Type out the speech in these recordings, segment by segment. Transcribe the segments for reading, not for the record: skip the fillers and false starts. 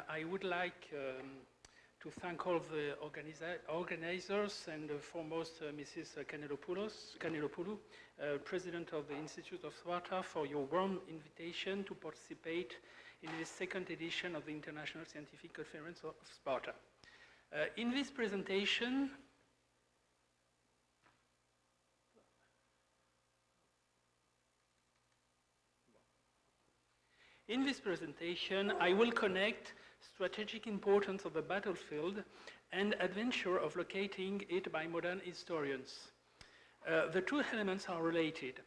I would like to thank all the organizers and foremost Mrs. Kanelopoulou, President of the Institute of Sparta, for your warm invitation to participate in this second edition of the International Scientific Conference of Sparta. In this presentation, I will connect strategic importance of the battlefield and adventure of locating it by modern historians. The two elements are related.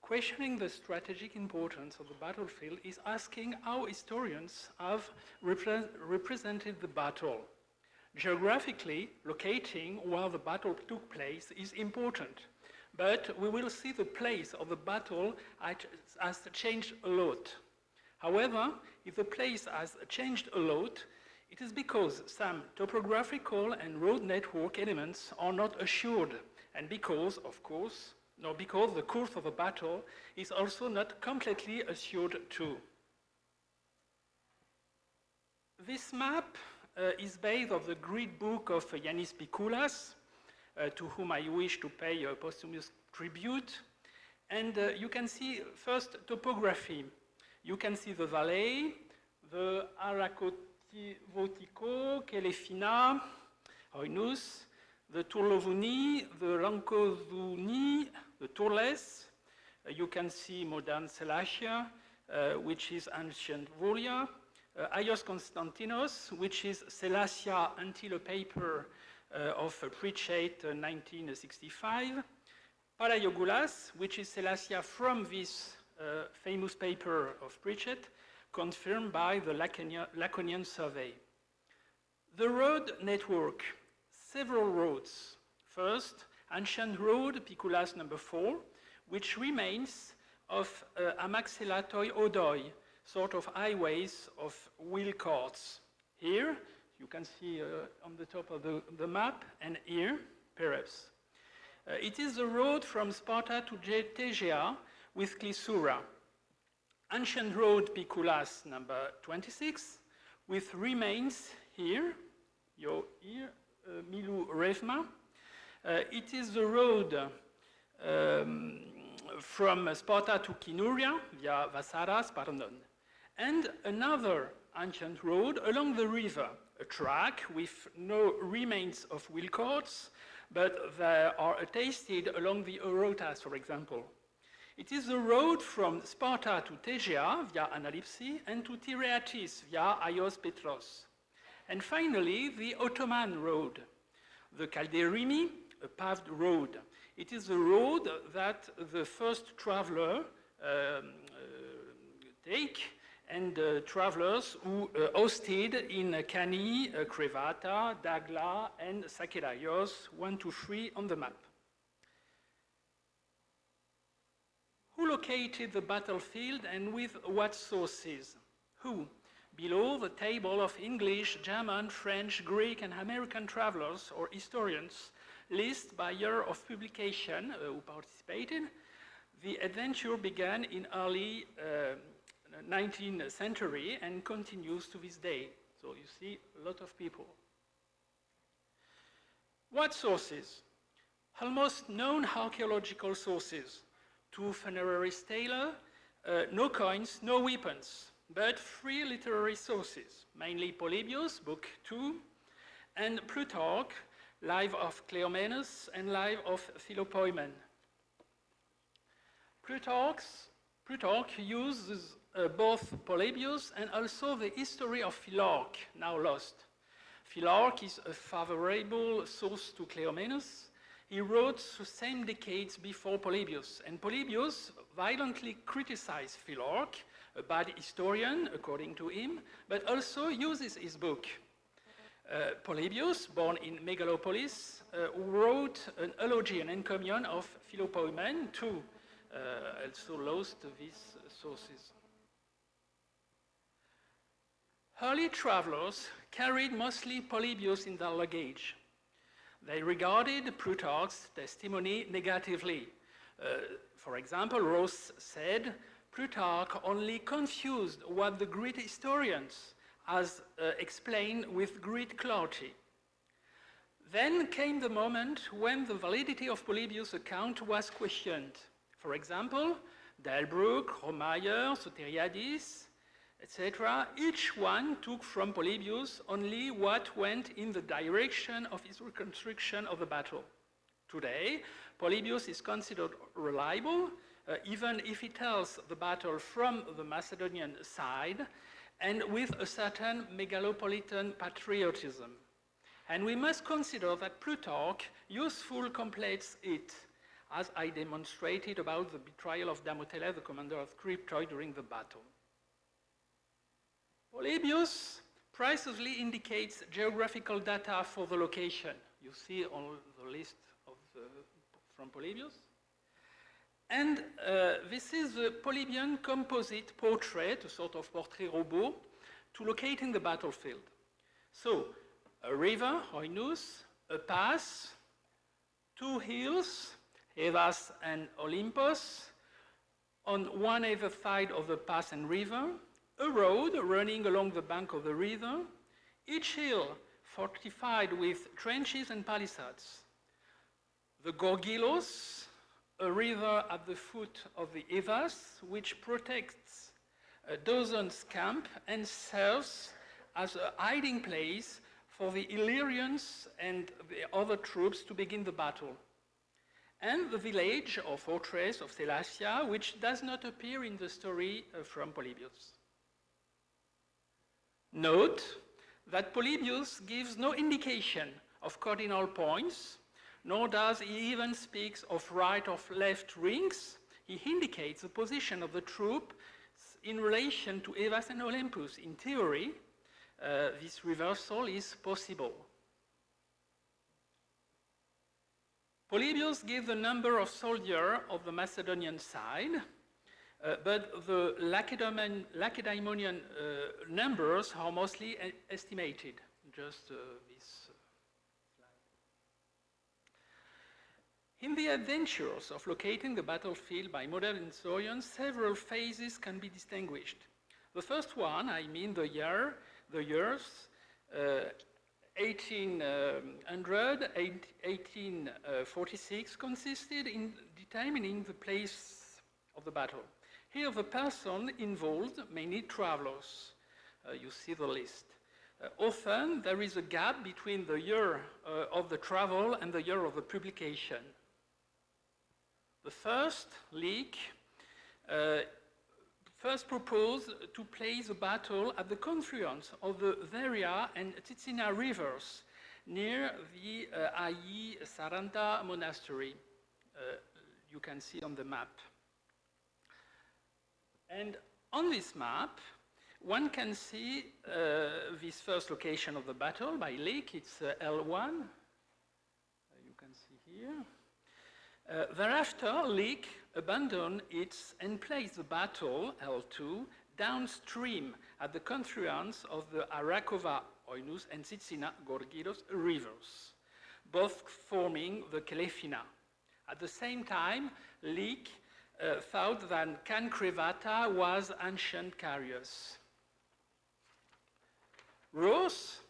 Questioning the strategic importance of the battlefield is asking how historians have represented the battle. Geographically, locating where the battle took place is important, but we will see the place of the battle has changed a lot. However, if the place has changed a lot, it is because some topographical and road network elements are not assured, and because, of course, because the course of a battle is also not completely assured too. This map is based on the great book of Yanis Pikoulas, to whom I wish to pay a posthumous tribute. And you can see first topography. You can see the valley, the Arakotivotico, Kelefina, Oinus, the Turlovuni, the Lankozuni, the Turles. You can see modern Sellasia, which is ancient Volia, Aios Konstantinos, which is Sellasia until a paper of Pritchett 1965, Palaiogoulas, which is Sellasia from this famous paper of Pritchett, confirmed by the Laconian survey. The road network, several roads. First, ancient road, Pikoulas number 4, which remains of Amaxelatoi Odoi, sort of highways of wheel carts. Here, you can see on the top of the map, and here, perhaps. It is the road from Sparta to Tegea, with Klissura. Ancient road Pikoulas number 26, with remains here, Milou Revma. It is the road from Sparta to Kinuria via Vassaras, Parnon. And another ancient road along the river, a track with no remains of wheel carts, but they are attested along the Eurotas, for example. It is the road from Sparta to Tegea via Analipsi and to Tiriatis via Aios Petros. And finally, the Ottoman road, the Kalderimi, a paved road. It is the road that the first traveler take, and travelers who hosted in Kani, Crevata, Dagla, and Sakelaios, 1 to 3 on the map. Who located the battlefield and with what sources? Who? Below the table of English, German, French, Greek, and American travelers or historians list by year of publication who participated. The adventure began in early 19th century and continues to this day. So you see a lot of people. What sources? Almost known archaeological sources. 2 funerary stela, no coins, no weapons, but 3 literary sources, mainly Polybius, book 2, and Plutarch, Life of Cleomenes and Life of Philopoemen. Plutarch uses both Polybius and also the history of Philarch, now lost. Philarch is a favorable source to Cleomenes. He wrote the same decades before Polybius, and Polybius violently criticized Philarch, a bad historian, according to him, but also uses his book. Polybius, born in Megalopolis, wrote an eulogy, an encomium of Philopoemen, too, also lost these sources. Early travelers carried mostly Polybius in their luggage. They regarded Plutarch's testimony negatively. For example, Ross said, Plutarch only confused what the great historians as explained with great clarity. Then came the moment when the validity of Polybius' account was questioned. For example, Delbrück, Romeyer, Soteriadis, etc., each one took from Polybius only what went in the direction of his reconstruction of the battle. Today, Polybius is considered reliable, even if he tells the battle from the Macedonian side and with a certain megalopolitan patriotism. And we must consider that Plutarch usefully completes it, as I demonstrated about the betrayal of Damotele, the commander of Cryptoi, during the battle. Polybius precisely indicates geographical data for the location. You see on the list from Polybius. And this is the Polybian composite portrait, a sort of portrait robot, to locate in the battlefield. So, a river, Oinus, a pass, two hills, Hevas and Olympus, on one either side of the pass and river, a road running along the bank of the river, each hill fortified with trenches and palisades. The Gorgilos, a river at the foot of the Hevas, which protects a dozen's camp and serves as a hiding place for the Illyrians and the other troops to begin the battle. And the village or fortress of Sellasia, which does not appear in the story from Polybius. Note that Polybius gives no indication of cardinal points, nor does he even speak of right or left rings. He indicates the position of the troops in relation to Hevas and Olympus. In theory, this reversal is possible. Polybius gives the number of soldiers of the Macedonian side, but the Lacedaemonian numbers are mostly estimated. Just this slide. In the adventures of locating the battlefield by modern historians, several phases can be distinguished. The first one, I mean the years 1800, 1846, consisted in determining the place of the battle. Here the person involved may need travelers. You see the list. Often there is a gap between the year of the travel and the year of the publication. The first leak first proposed to place the battle at the confluence of the Veria and Titsina rivers near the Ayi Saranta monastery. You can see on the map. And on this map, one can see this first location of the battle by lake. It's L1. You can see here. Thereafter, Leek abandoned its and placed the battle, L2, downstream at the confluence of the Arakova, Oinus, and Tsitsina, Gorgiros rivers, both forming the Kelefina. At the same time, Leek thought that Cankrevata was ancient Carius. Rose,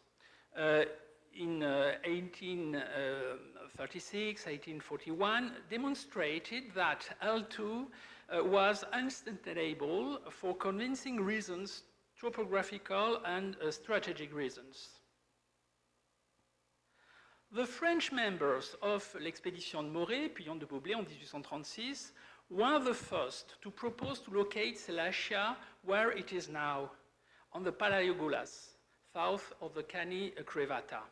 in 1836, 1841, demonstrated that L2 was unsustainable for convincing reasons, topographical and strategic reasons. The French members of l'expédition de Morée, puis de Beaublé en 1836, were the first to propose to locate Sellasia where it is now, on the Palaiologoulas, south of the Cani Crevata,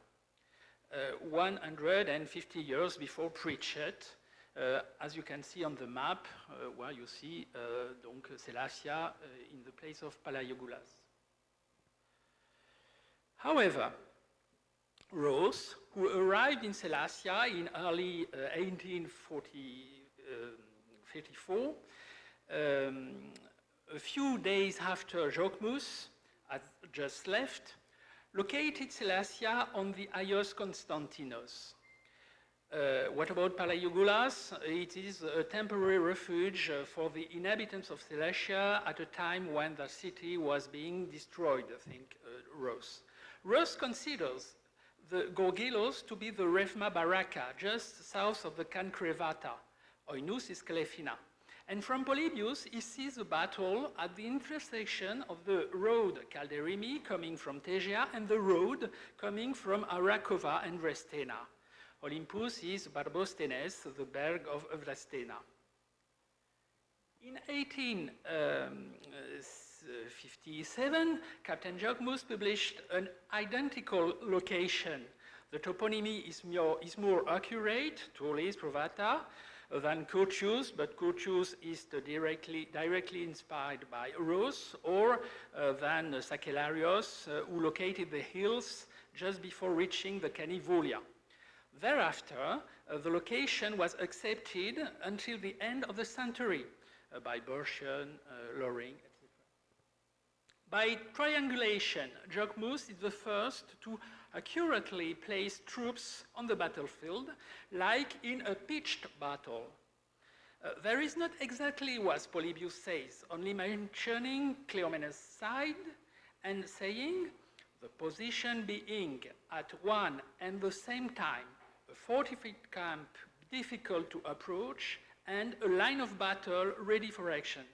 150 years before Pritchett, as you can see on the map, where you see donc Sellasia in the place of Palaiologoulas. However, Rose, who arrived in Sellasia in early 1854, a few days after Jocmus had just left, located Sellasia on the Ios Constantinos. What about Palaiologoulas? It is a temporary refuge for the inhabitants of Sellasia at a time when the city was being destroyed, I think, Ross considers the Gorgilos to be the Refma Baraka, just south of the Cancrevata. Oinous is Clefina. And from Polybius, he sees a battle at the intersection of the road Calderimi, coming from Tegea, and the road coming from Arakova and Vrestena. Olympus is Barbosthenes, the Berg of Vrestena. In 1857, Captain Jogmus published an identical location. The toponymy is more accurate, Tourlis, Provata, than Curtius, but Curtius is directly inspired by Rose, or than Sacellarius, who located the hills just before reaching the Canivolia. Thereafter, the location was accepted until the end of the century by Burschen, Loring, etc. By triangulation, Jogmus is the first to accurately place troops on the battlefield, like in a pitched battle. There is not exactly what Polybius says, only mentioning Cleomenes' side and saying, the position being at one and the same time a fortified camp difficult to approach and a line of battle ready for action.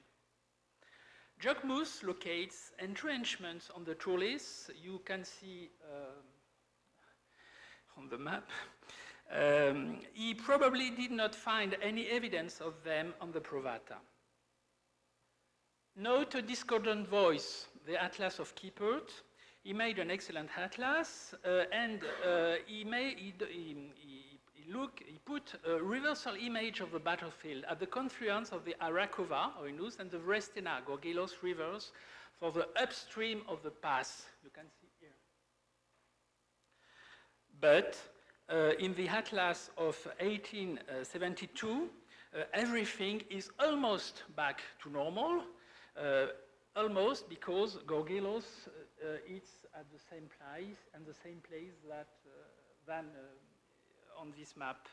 Jogmus locates entrenchments on the Tourlis. You can see on the map. He probably did not find any evidence of them on the Provata. Note a discordant voice, the Atlas of Kiepert. He made an excellent atlas, and he put a reversal image of the battlefield at the confluence of the Arakova, Oinous, and the Vrestena, Gorgilos rivers for the upstream of the pass. You can see here. But in the atlas of 1872, everything is almost back to normal, almost because Gorgilos is at the same place and the same place that than on this map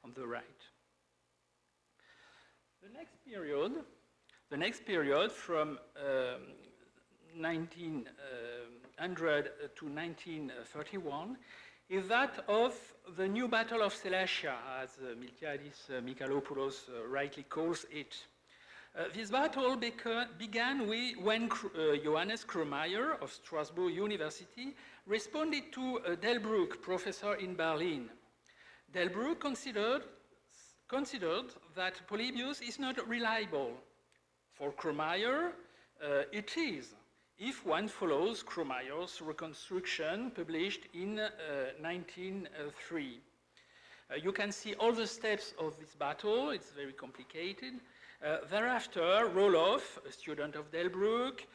on the right. The next period from 1900 to 1931 is that of the new Battle of Sellasia, as Miltiadis Michalopoulos rightly calls it. This battle began when Johannes Kromayer of Strasbourg University responded to a Delbrück professor in Berlin. Delbrück considered that Polybius is not reliable. For Kromayer, it is, if one follows Kromayer's reconstruction published in 1903. You can see all the steps of this battle. It's very complicated. Thereafter, Roloff, a student of Delbrück,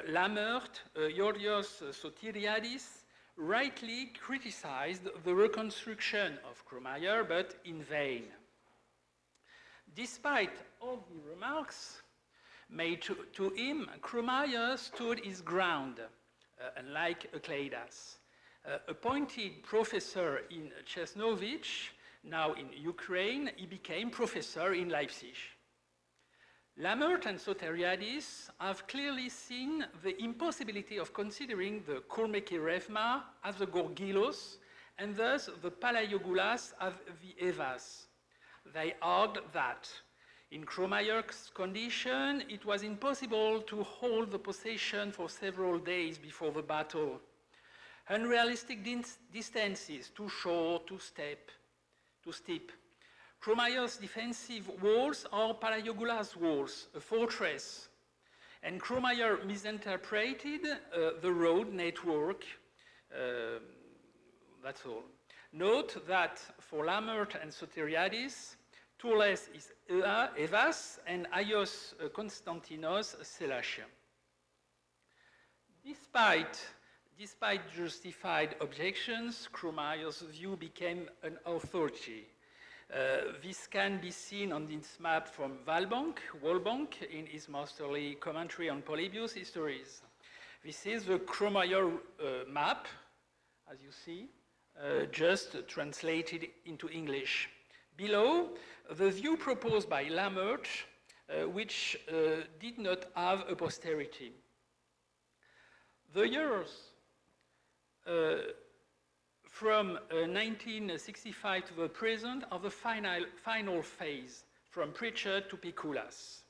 Lamert, Georgios Sotiriadis, rightly criticized the reconstruction of Kromayer, but in vain. Despite all the remarks made to him, Kromayer stood his ground, unlike Eucleidas. Appointed professor in Chesnovich, now in Ukraine, he became professor in Leipzig. Lamert and Sotiriadis have clearly seen the impossibility of considering the Kurmeki Refma as the Gorgilos, and thus the Palaiologoulas as the Evas. They argued that, in Kromayer's condition, it was impossible to hold the possession for several days before the battle. Unrealistic distances, too short, too steep. Kromayer's defensive walls are Palaiologoulas' walls, a fortress. And Kromayer misinterpreted the road network. That's all. Note that for Lamert and Sotiriadis, Tourles is Evas and Aios Konstantinos Sellasia. Despite justified objections, Kromayer's view became an authority. This can be seen on this map from Walbank in his masterly commentary on Polybius' histories. This is the Kromayer map, as you see, just translated into English. Below, the view proposed by Lammert, which did not have a posterity. The years from 1965 to the present are the final phase, from Pritchard to Pikulas.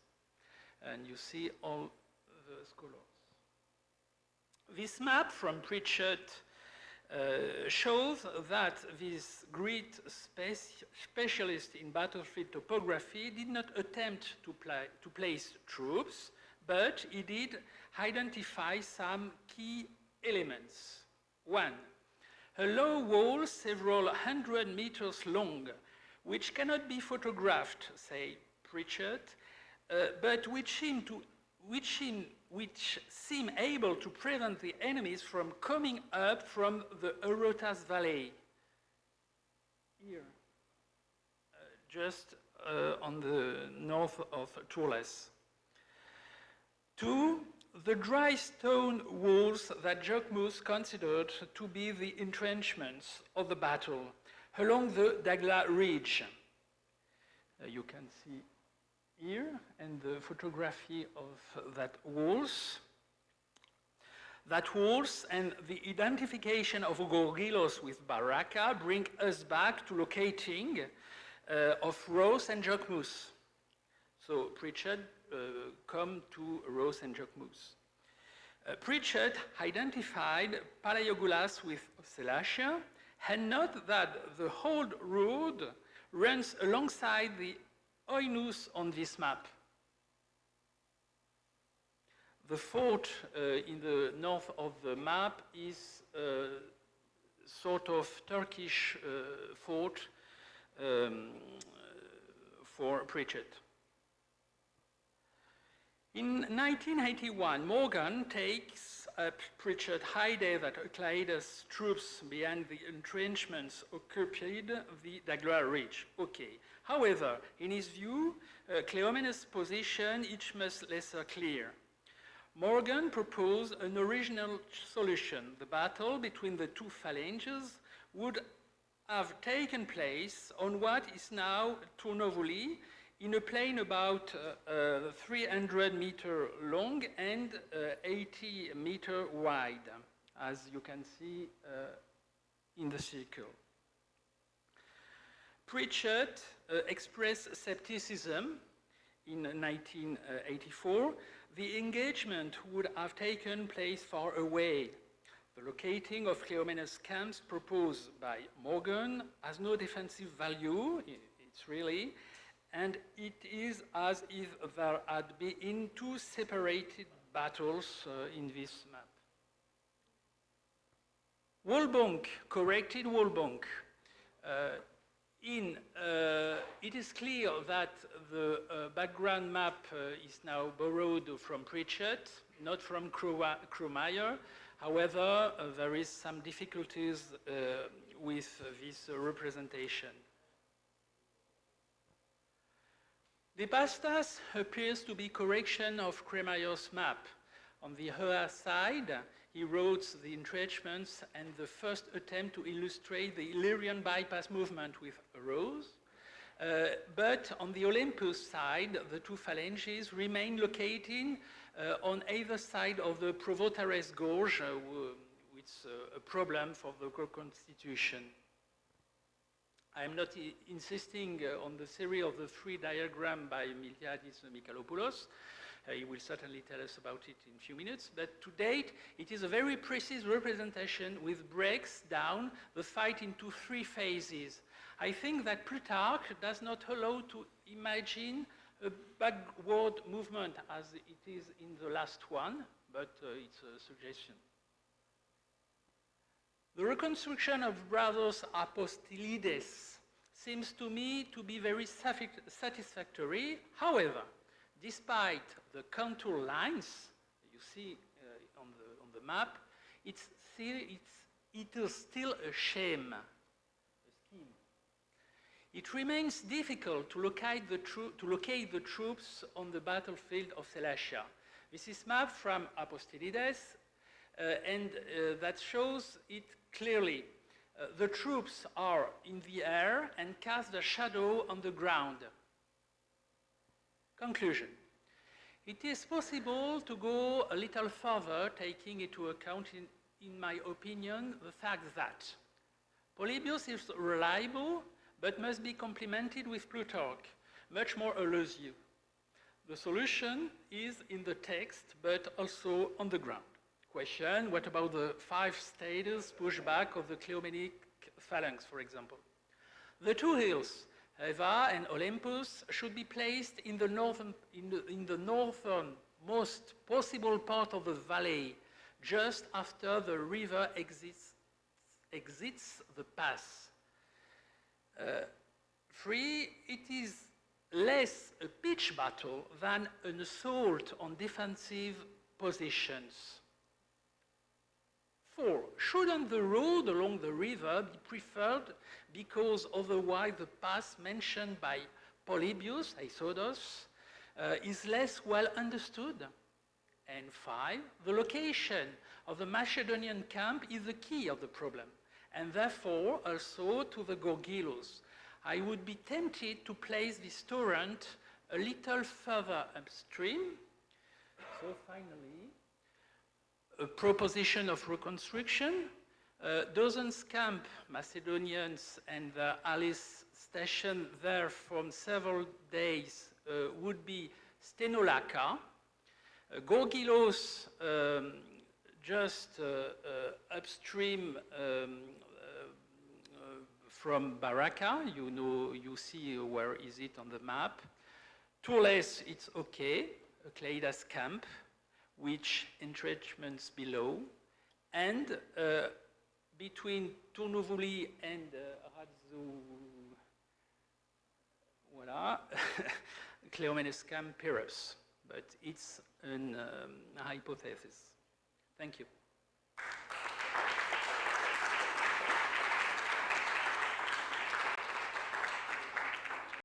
And you see all the scholars. This map from Pritchard shows that this great specialist in battlefield topography did not attempt to place troops, but he did identify some key elements. One, a low wall several hundred meters long, which cannot be photographed, say Pritchard, but which seem able to prevent the enemies from coming up from the Eurotas Valley. Here, just on the north of Tourles. Two, the dry stone walls that Jacquemus considered to be the entrenchments of the battle along the Dagla Ridge. You can see here and the photography of that walls. That walls and the identification of Gorgilos with Baraka bring us back to locating of Rose and Jacquemus. So Pritchard come to Rose and Jacquemus. Pritchard identified Palaiologoulas with Sellasia, and note that the whole road runs alongside the Oinus on this map. The fort in the north of the map is a sort of Turkish fort for Pritchard. In 1981, Morgan takes up Pritchard's idea that Euclides' troops behind the entrenchments occupied the Dagla Ridge. Okay. However, in his view, Cleomenes' position is much less clear. Morgan proposed an original solution. The battle between the two phalanges would have taken place on what is now Tournovoli, in a plain about 300 meters long and 80 meters wide, as you can see in the circle. Pritchard expressed skepticism in 1984. The engagement would have taken place far away. The locating of Cleomenes' camps proposed by Morgan has no defensive value, it's really, and it is as if there had been two separated battles in this map. Walbonk, corrected Walbonk. It is clear that the background map is now borrowed from Pritchard, not from Krummeyer. However, there is some difficulties with this representation. The pastas appears to be correction of Krumeyer's map. On the other side, he wrote the entrenchments and the first attempt to illustrate the Illyrian bypass movement with a rose. But on the Olympus side, the two phalanges remain located on either side of the Provotares Gorge, which is a problem for the reconstitution. I am not insisting on the series of the three diagrams by Miltiadis Michalopoulos. He will certainly tell us about it in a few minutes, but to date, it is a very precise representation which breaks down the fight into three phases. I think that Plutarch does not allow to imagine a backward movement as it is in the last one, but it's a suggestion. The reconstruction of brothers Apostolides seems to me to be very satisfactory. However, despite the contour lines you see on the map, it is still a scheme. It remains difficult to locate the troops on the battlefield of Sellasia. This is mapped from Apostolides, and that shows it clearly. The troops are in the air and cast a shadow on the ground. Conclusion. It is possible to go a little further, taking into account, in my opinion, the fact that Polybius is reliable, but must be complemented with Plutarch, much more elusive. The solution is in the text, but also on the ground. Question, what about the 5 stages pushback of the Cleomenic phalanx, for example? The 2 hills, Eva and Olympus, should be placed in the northernmost possible part of the valley, just after the river exits the pass. 3, it is less a pitched battle than an assault on defensive positions. 4, shouldn't the road along the river be preferred because otherwise the pass mentioned by Polybius, Aisodus, is less well understood? And 5, the location of the Macedonian camp is the key of the problem, and therefore also to the Gorgilos. I would be tempted to place this torrent a little further upstream. So finally, a proposition of reconstruction. Dozens camp Macedonians and the Alice station there from several days would be Stenolaka. Gorgilos just upstream from Baraka, you see where is it on the map. Tourles, it's okay, Cleidas camp, which entrenchments below, and between Tournouvoli and voilà, Cleomenes camp Pyrrhus, but it's a hypothesis. Thank you.